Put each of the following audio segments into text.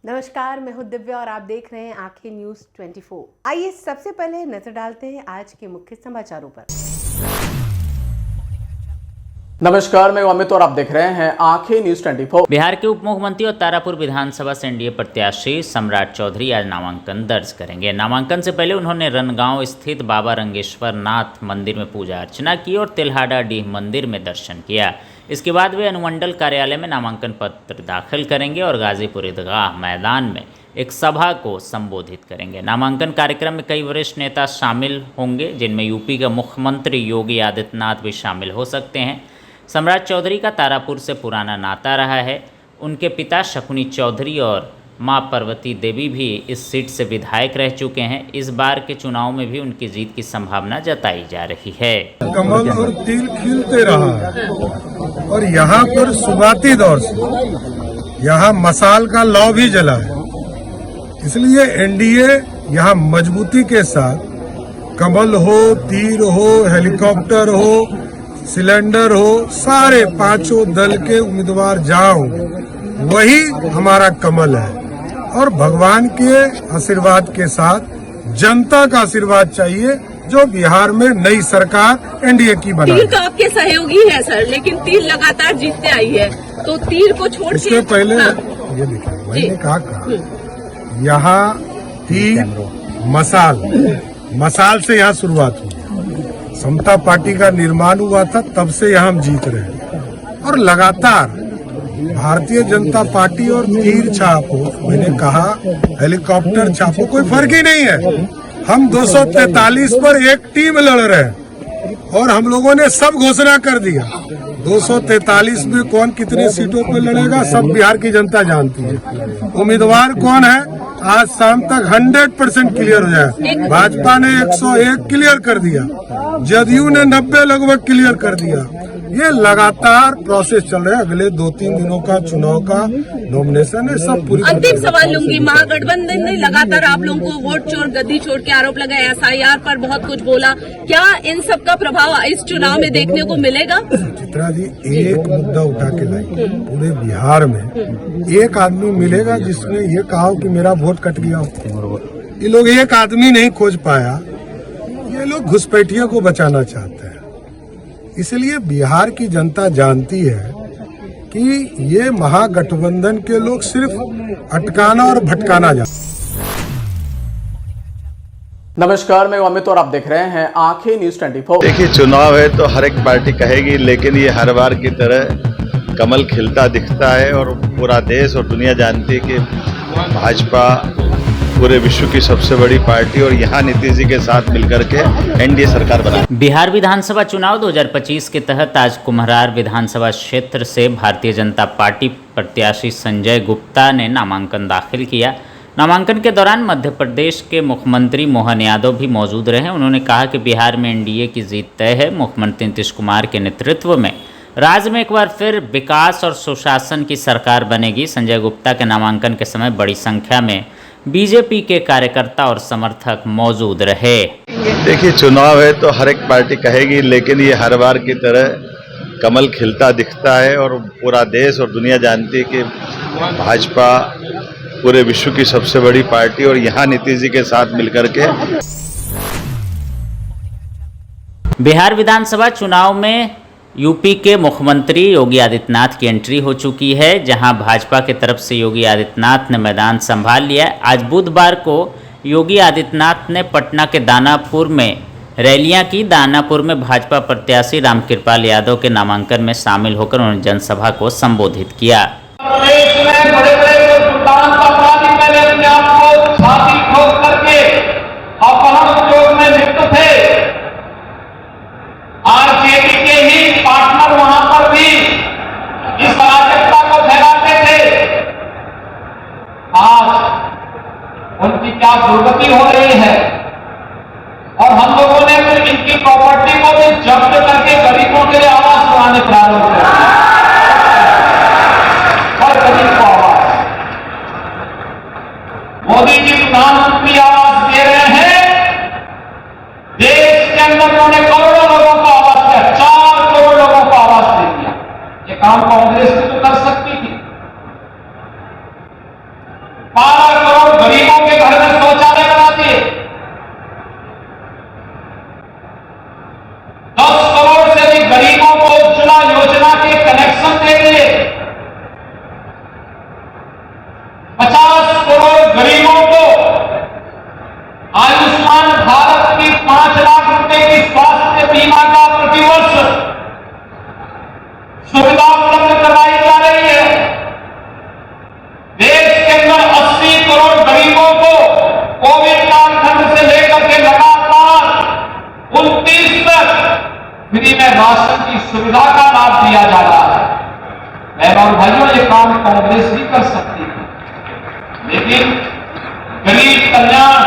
नमस्कार, मैं हूं दिव्या और आप देख रहे हैं आंखें न्यूज 24। आइए सबसे पहले नजर डालते हैं आज के मुख्य समाचारों पर। नमस्कार, मैं अमित और आप देख रहे हैं आंखें न्यूज 24। बिहार के उप मुख्यमंत्री और तारापुर विधानसभा से एनडीए प्रत्याशी सम्राट चौधरी आज नामांकन दर्ज करेंगे। नामांकन से पहले उन्होंने रनगांव स्थित बाबा रंगेश्वर नाथ मंदिर में पूजा अर्चना की और तिल्हाड़ाडीह मंदिर में दर्शन किया। इसके बाद वे अनुमंडल कार्यालय में नामांकन पत्र दाखिल करेंगे और गाजीपुर ईदगाह मैदान में एक सभा को संबोधित करेंगे। नामांकन कार्यक्रम में कई वरिष्ठ नेता शामिल होंगे, जिनमें यूपी के मुख्यमंत्री योगी आदित्यनाथ भी शामिल हो सकते हैं। सम्राट चौधरी का तारापुर से पुराना नाता रहा है। उनके पिता शकुनी चौधरी और मां पार्वती देवी भी इस सीट से विधायक रह चुके हैं। इस बार के चुनाव में भी उनकी जीत की संभावना जताई जा रही है। कमल और तिल खिलते रहा है और यहाँ पर शुरुआती दौर से यहाँ मसाल का लौ भी जला है, इसलिए एनडीए यहाँ मजबूती के साथ कमल हो, तीर हो, हेलीकॉप्टर हो, सिलेंडर हो, सारे पांचों दल के उम्मीदवार जाओ, वही हमारा कमल है। और भगवान के आशीर्वाद के साथ जनता का आशीर्वाद चाहिए, जो बिहार में नई सरकार एनडीए की बना। तीर तो आपके सहयोगी है सर, लेकिन तीर लगातार जीतते आई है, तो तीर को छोड़ इसके पहले ये देखिए, मैंने कहा यहाँ तीर मसाल से यहाँ शुरुआत हुई। समता पार्टी का निर्माण हुआ था, तब से यहाँ हम जीत रहे हैं और लगातार भारतीय जनता पार्टी और तीर छापो, मैंने कहा हेलीकॉप्टर छापो, कोई फर्क ही नहीं है। हम 243 पर एक टीम लड़ रहे हैं और हम लोगों ने सब घोषणा कर दिया। 243 में कौन कितने सीटों पर लड़ेगा सब बिहार की जनता जानती है। उम्मीदवार कौन है आज शाम तक 100% क्लियर हो जाए। भाजपा ने 101 क्लियर कर दिया, जदयू ने 90 लगभग क्लियर कर दिया। ये लगातार प्रोसेस चल रहा है। अगले 2-3 दिनों का चुनाव का नॉमिनेशन है, सब पूरी। अंतिम सवाल लूंगी, महागठबंधन ने लगातार आप लोगों को वोट चोर गद्दी चोर के आरोप लगाए, एसआईआर पर बहुत कुछ बोला, क्या इन सब का प्रभाव इस चुनाव में देखने को मिलेगा? चित्रा जी, एक मुद्दा उठा के लाई, पूरे बिहार में एक आदमी मिलेगा जिसने ये कहा कि मेरा वोट कट गया हो। ये लोग एक आदमी नहीं खोज पाया। ये लोग घुसपैठियों को बचाना चाहते हैं, इसलिए बिहार की जनता जानती है कि ये महागठबंधन के लोग सिर्फ अटकाना और भटकाना जानते हैं। नमस्कार, मैं अमित और आप देख रहे हैं आंखें न्यूज 24। देखिए, चुनाव है तो हर एक पार्टी कहेगी, लेकिन ये हर बार की तरह कमल खिलता दिखता है और पूरा देश और दुनिया जानती है कि भाजपा पूरे विश्व की सबसे बड़ी पार्टी और यहाँ नीतीश जी के साथ मिलकर के एनडीए सरकार बना। बिहार विधानसभा चुनाव 2025 के तहत आज कुम्हरार विधानसभा क्षेत्र से भारतीय जनता पार्टी प्रत्याशी संजय गुप्ता ने नामांकन दाखिल किया। नामांकन के दौरान मध्य प्रदेश के मुख्यमंत्री मोहन यादव भी मौजूद रहे। उन्होंने कहा कि बिहार में एनडीए की जीत तय है। मुख्यमंत्री नीतीश कुमार के नेतृत्व में राज्य में एक बार फिर विकास और सुशासन की सरकार बनेगी। संजय गुप्ता के नामांकन के समय बड़ी संख्या में बीजेपी के कार्यकर्ता और समर्थक मौजूद रहे। देखिए, चुनाव है तो हर एक पार्टी कहेगी, लेकिन ये हर बार की तरह कमल खिलता दिखता है और पूरा देश और दुनिया जानती है कि भाजपा पूरे विश्व की सबसे बड़ी पार्टी और यहाँ नीतीश जी के साथ मिलकर के। बिहार विधानसभा चुनाव में यूपी के मुख्यमंत्री योगी आदित्यनाथ की एंट्री हो चुकी है, जहां भाजपा की तरफ से योगी आदित्यनाथ ने मैदान संभाल लिया। आज बुधवार को योगी आदित्यनाथ ने पटना के दानापुर में रैलियां की। दानापुर में भाजपा प्रत्याशी रामकृपाल यादव के नामांकन में शामिल होकर उन्होंने जनसभा को संबोधित किया। आरजेडी के ही पार्टनर वहां पर भी इस अराजकता को फैलाते थे। आज उनकी क्या दुर्गति हो रही है और हम लोगों ने फिर इनकी प्रॉपर्टी को भी जब्त करके गरीबों के लिए आवास बनाने प्रारंभ किया। हर गरीब को आवास मोदी जी प्रधानमंत्री आवास दे रहे हैं। देश के अंदर उन्होंने करोड़ों लोगों को आवास दिया, 4 करोड़ लोगों को आवास दे दिया। ये काम कांग्रेस भी तो कर सकती थी। सुविधा का लाभ दिया जा रहा है। बहनों और भाइयों, ये काम कांग्रेस भी कर सकती है, लेकिन गरीब कल्याण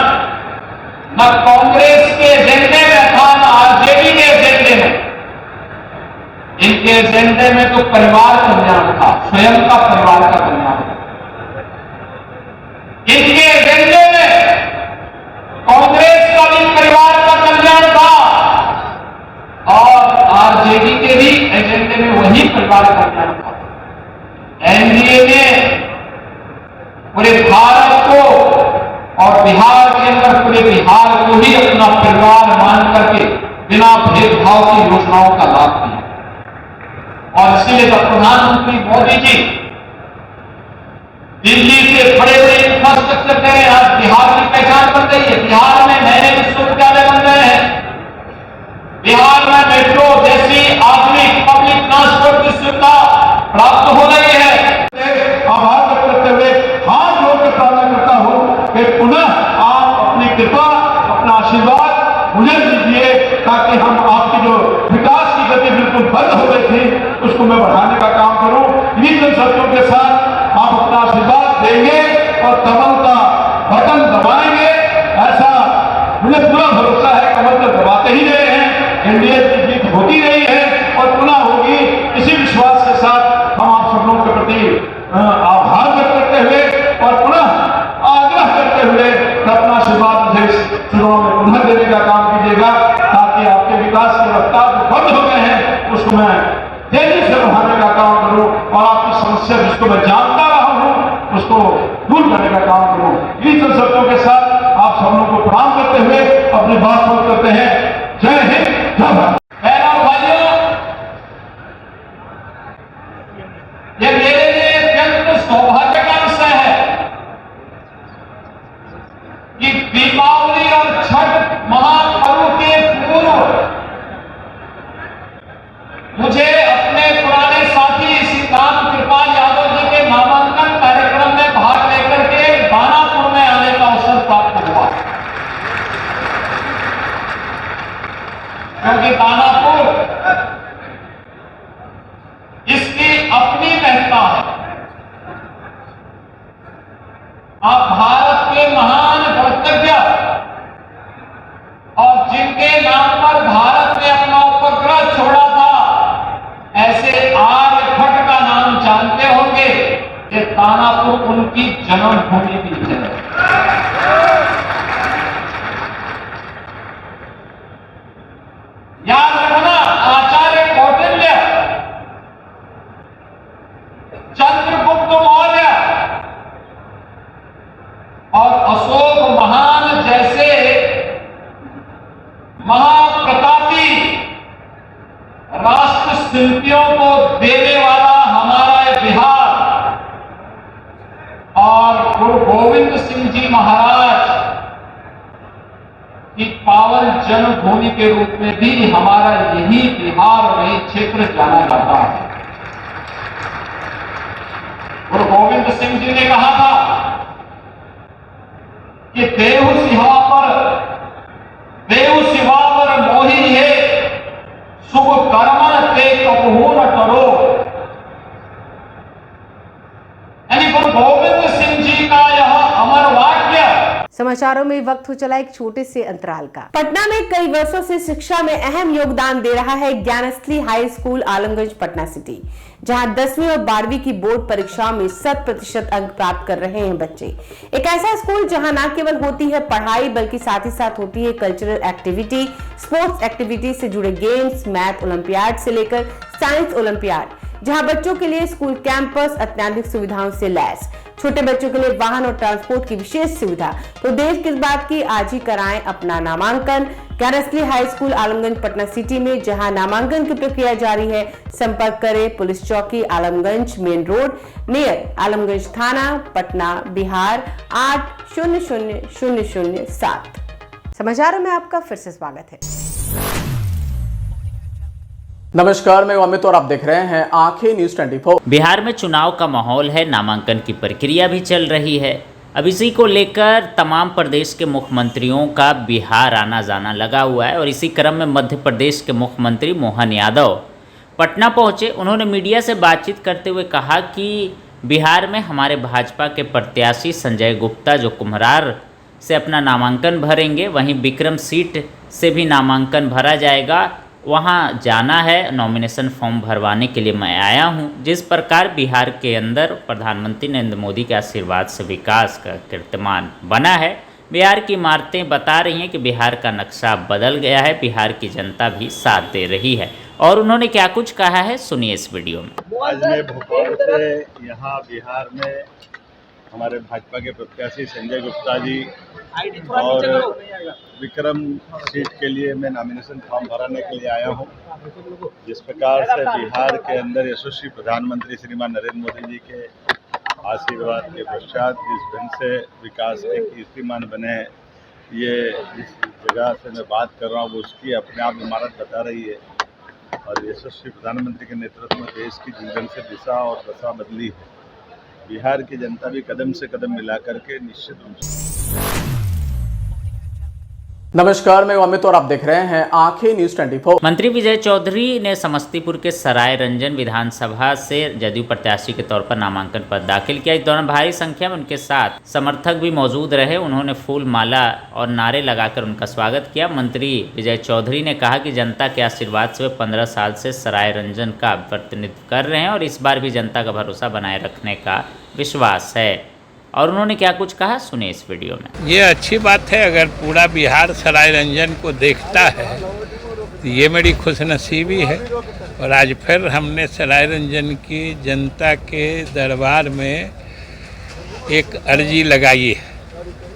न कांग्रेस के एजेंडे में था न आरजेडी के एजेंडे में। इनके एजेंडे में तो परिवार कल्याण था, स्वयं का परिवार का कल्याण था। इनके एजेंडे में कांग्रेस का भी परिवार का कल्याण था और आरजेडी के भी एजेंडे में वही परिवार का कल्याण था। एनडीए ने पूरे भारत को और बिहार के अंदर पूरे बिहार को ही अपना परिवार मान करके बिना भेदभाव की योजनाओं का लाभ दिया। और इसीलिए तो प्रधानमंत्री मोदी जी दिल्ली से बड़े बड़े इंफ्रास्ट्रक्चर दे रहे हैं। आज बिहार की पहचान बन गई है। बिहार में नए विश्वविद्यालय बन रहे हैं। बिहार में मेट्रो जैसी आधुनिक पब्लिक ट्रांसपोर्ट की सुविधा प्राप्त हो रही है। आभार व्यक्त करते हुए हाथ जोड़कर प्रार्थना करता हूं कि पुनः आप अपनी कृपा, अपना आशीर्वाद मुझे दीजिए ताकि हम आपकी जो विकास की गति बिल्कुल बंद हो गई थी उसको मैं बढ़ाने का काम करूं। इन्हीं जनशक्तियों के साथ आप अपना आशीर्वाद देंगे और कमल का बटन दबाएंगे, ऐसा मुझे पूरा भरोसा है। कमल तो दबाते ही रहे हैं, एनडीए की जीत होती रही है और पुनः होगी। इसी विश्वास के साथ हम आप सब लोगों के प्रति आभार व्यक्त करते हुए और पुनः आग्रह करते हुए अपना आशीर्वाद मुझे चुनाव में पुनः देने का काम कीजिएगा ताकि आपके विकास की रफ्तार जो बंद हो गए हैं उसको मैं तेजी से बढ़ाने का काम करूं और आपकी समस्या जिसको मैं जानता रहा हूं उसको दूर करने का काम करूं। इन सब शब्दों के साथ आप सब लोगों को प्रणाम करते हुए अपनी बात पूर्ण करते हैं। जय हिंद, जय भारत। बहनों भाइयों, ये मेरे लिए अत्यंत सौभाग्य का विषय है कि दीपावली और छठ महापर्व के पूर्व मुझे अपने पुराने साथी सीताराम कृपाल यादव जी के नामांकन कार्यक्रम में भाग लेकर के दानापुर में आने का अवसर प्राप्त हुआ, क्योंकि दानापुर इसकी अपनी महत्ता है। आप भारत के महान गणतज्ञ और जिनके नाम पर भारत ने अपना उपग्रह छोड़ा था, ऐसे आर्यभट्ट का नाम जानते होंगे। ये दानापुर उनकी जन्मभूमि भी है। याद रखना, आचार्य कौटिल्य, चंद्रगुप्त मौर्य और अशोक महान जैसे महाप्रतापी राष्ट्र शिल्पियों को देने वाला हमारा ये बिहार और गुरु गोविंद सिंह जी महाराज की पावन जन्मभूमि के रूप में भी हमारा यही बिहार और यही क्षेत्र जाना जाता है। गुरु गोविंद सिंह जी ने कहा था कि देहु सिवा पर मोही है, शुभ कर्मन ते कबहू न करो। यानी गुरु गोविंद सिंह जी का यह अमर वाक्य। समाचारों में वक्त हो चला एक छोटे से अंतराल का। पटना में कई वर्षों से शिक्षा में अहम योगदान दे रहा है Gyansthali high school Alamganj Patna city, जहां 10वीं और 12वीं की बोर्ड परीक्षाओं में 100% अंक प्राप्त कर रहे हैं बच्चे। एक ऐसा स्कूल जहां न केवल होती है पढ़ाई बल्कि साथ ही साथ होती है कल्चरल एक्टिविटी, स्पोर्ट्स एक्टिविटी से जुड़े गेम्स, मैथ ओलंपियाड से लेकर साइंस ओलंपियाड, जहां बच्चों के लिए स्कूल कैंपस अत्याधुनिक सुविधाओं से लैस, छोटे बच्चों के लिए वाहन और ट्रांसपोर्ट की विशेष सुविधा। तो देर किस बात की, आज ही कराएं अपना नामांकन Gyansthali high school Alamganj Patna city में, जहां नामांकन की प्रक्रिया जारी है। संपर्क करें पुलिस चौकी Alamganj main road near Alamganj थाना पटना बिहार 800007। समाचारों में आपका फिर से स्वागत है। नमस्कार, मैं अमित और आप देख रहे हैं आंखें न्यूज 24। बिहार में चुनाव का माहौल है, नामांकन की प्रक्रिया भी चल रही है। अब इसी को लेकर तमाम प्रदेश के मुख्यमंत्रियों का बिहार आना जाना लगा हुआ है और इसी क्रम में मध्य प्रदेश के मुख्यमंत्री मोहन यादव पटना पहुंचे। उन्होंने मीडिया से बातचीत करते हुए कहा कि बिहार में हमारे भाजपा के प्रत्याशी संजय गुप्ता जो कुम्हरार से अपना नामांकन भरेंगे, वहीं विक्रम सीट से भी नामांकन भरा जाएगा। वहां जाना है, नॉमिनेशन फॉर्म भरवाने के लिए मैं आया हूं। जिस प्रकार बिहार के अंदर प्रधानमंत्री नरेंद्र मोदी के आशीर्वाद से विकास का कीर्तिमान बना है, बिहार की इमारतें बता रही हैं कि बिहार का नक्शा बदल गया है, बिहार की जनता भी साथ दे रही है। और उन्होंने क्या कुछ कहा है, सुनिए इस वीडियो में। आज मैं भोपाल से यहाँ बिहार में हमारे भाजपा के प्रत्याशी संजय गुप्ता जी और विक्रम सीट के लिए मैं नॉमिनेशन फॉर्म भराने के लिए आया हूँ। जिस प्रकार से बिहार के अंदर यशस्वी प्रधानमंत्री श्रीमान नरेंद्र मोदी जी के आशीर्वाद के पश्चात जिस ढंग से विकास के कीर्तिमान बने हैं, ये जिस जगह से मैं बात कर रहा हूँ उसकी अपने आप इमारत बता रही है। और यशस्वी प्रधानमंत्री के नेतृत्व में देश की जिस ढंग से दिशा और दशा बदली है, बिहार की जनता भी कदम से कदम मिला करके निश्चित रूप से। नमस्कार, मैं अमित और आप देख रहे हैं आंखें न्यूज 24। मंत्री विजय चौधरी ने समस्तीपुर के सराय रंजन विधानसभा से जदयू प्रत्याशी के तौर पर नामांकन पत्र दाखिल किया। इस दौरान भारी संख्या में उनके साथ समर्थक भी मौजूद रहे। उन्होंने फूल माला और नारे लगाकर उनका स्वागत किया। मंत्री विजय चौधरी ने कहा कि जनता के आशीर्वाद से वे 15 साल से सराय रंजन का प्रतिनिधित्व कर रहे हैं और इस बार भी जनता का भरोसा बनाए रखने का विश्वास है। और उन्होंने क्या कुछ कहा, सुने इस वीडियो में। ये अच्छी बात है, अगर पूरा बिहार सराय रंजन को देखता है तो ये मेरी खुशनसीबी है। और आज फिर हमने सराय रंजन की जनता के दरबार में एक अर्जी लगाई है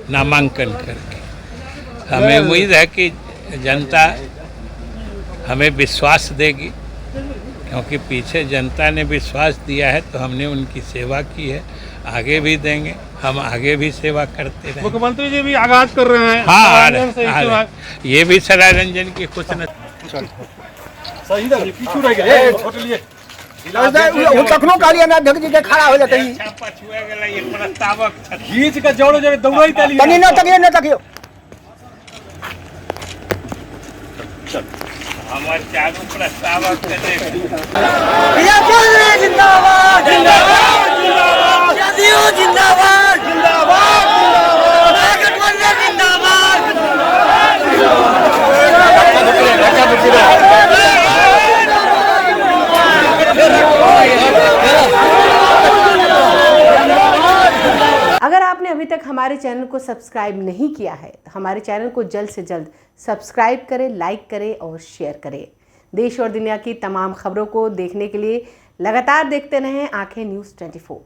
नामांकन करके। हमें उम्मीद है कि जनता हमें विश्वास देगी, क्योंकि पीछे जनता ने विश्वास दिया है तो हमने उनकी सेवा की है, आगे भी देंगे, हम आगे भी सेवा करते रहेंगे। मुख्यमंत्री जी भी आगाज कर रहे हैं। हाँ, ये भी सराय रंजन की खुश खड़ा हो जाते हैं। खींच के जोड़ो जोड़ो दौड़ाई तली तनी न तकियो न तकियो। हमारे चारों प्रस्तावक जिंदाबाद जिंदाबाद जिंदाबाद जिंदाबाद जिंदाबाद अगर आपने अभी तक हमारे चैनल को सब्सक्राइब नहीं किया है तो हमारे चैनल को जल्द से जल्द सब्सक्राइब करें, लाइक करें और शेयर करें। देश और दुनिया की तमाम खबरों को देखने के लिए लगातार देखते रहें आंखें न्यूज़ 24।